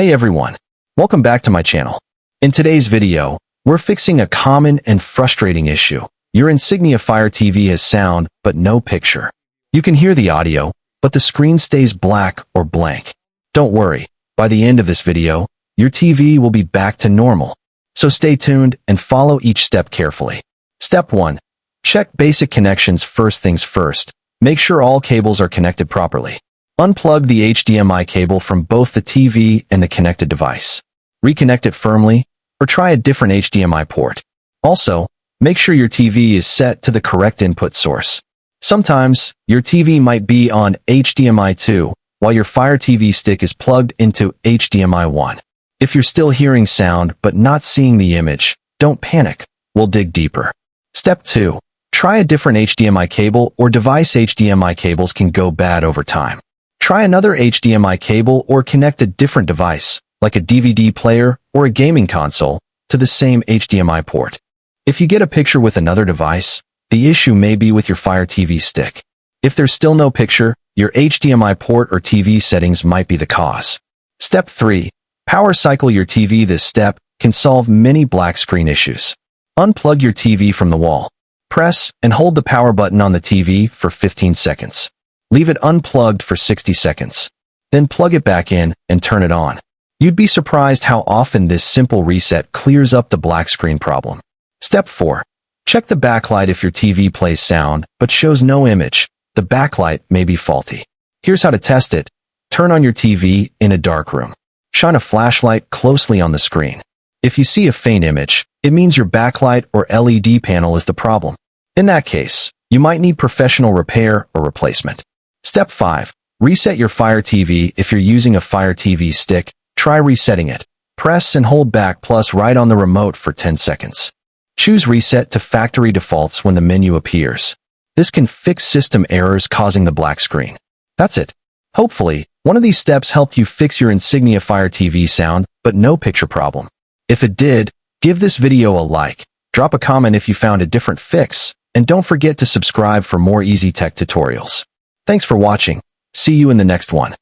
Hey everyone, welcome back to my channel. In today's video, we're fixing a common and frustrating issue. Your Insignia Fire TV has sound, but no picture. You can hear the audio, but the screen stays black or blank. Don't worry, by the end of this video, your TV will be back to normal. So stay tuned and follow each step carefully. Step 1. Check basic connections. First things first, make sure all cables are connected properly. Unplug the HDMI cable from both the TV and the connected device. Reconnect it firmly, or try a different HDMI port. Also, make sure your TV is set to the correct input source. Sometimes, your TV might be on HDMI 2, while your Fire TV stick is plugged into HDMI 1. If you're still hearing sound but not seeing the image, don't panic. We'll dig deeper. Step 2. Try a different HDMI cable or device. HDMI cables can go bad over time. Try another HDMI cable or connect a different device, like a DVD player or a gaming console, to the same HDMI port. If you get a picture with another device, the issue may be with your Fire TV stick. If there's still no picture, your HDMI port or TV settings might be the cause. Step 3. Power cycle your TV. This step can solve many black screen issues. Unplug your TV from the wall. Press and hold the power button on the TV for 15 seconds. Leave it unplugged for 60 seconds. Then plug it back in and turn it on. You'd be surprised how often this simple reset clears up the black screen problem. Step 4. Check the backlight. If your TV plays sound but shows no image, the backlight may be faulty. Here's how to test it. Turn on your TV in a dark room. Shine a flashlight closely on the screen. If you see a faint image, it means your backlight or LED panel is the problem. In that case, you might need professional repair or replacement. Step 5. Reset your Fire TV. If you're using a Fire TV stick, try resetting it. Press and hold back plus right on the remote for 10 seconds. Choose Reset to Factory Defaults when the menu appears. This can fix system errors causing the black screen. That's it. Hopefully, one of these steps helped you fix your Insignia Fire TV sound, but no picture problem. If it did, give this video a like, drop a comment if you found a different fix, and don't forget to subscribe for more easy tech tutorials. Thanks for watching. See you in the next one.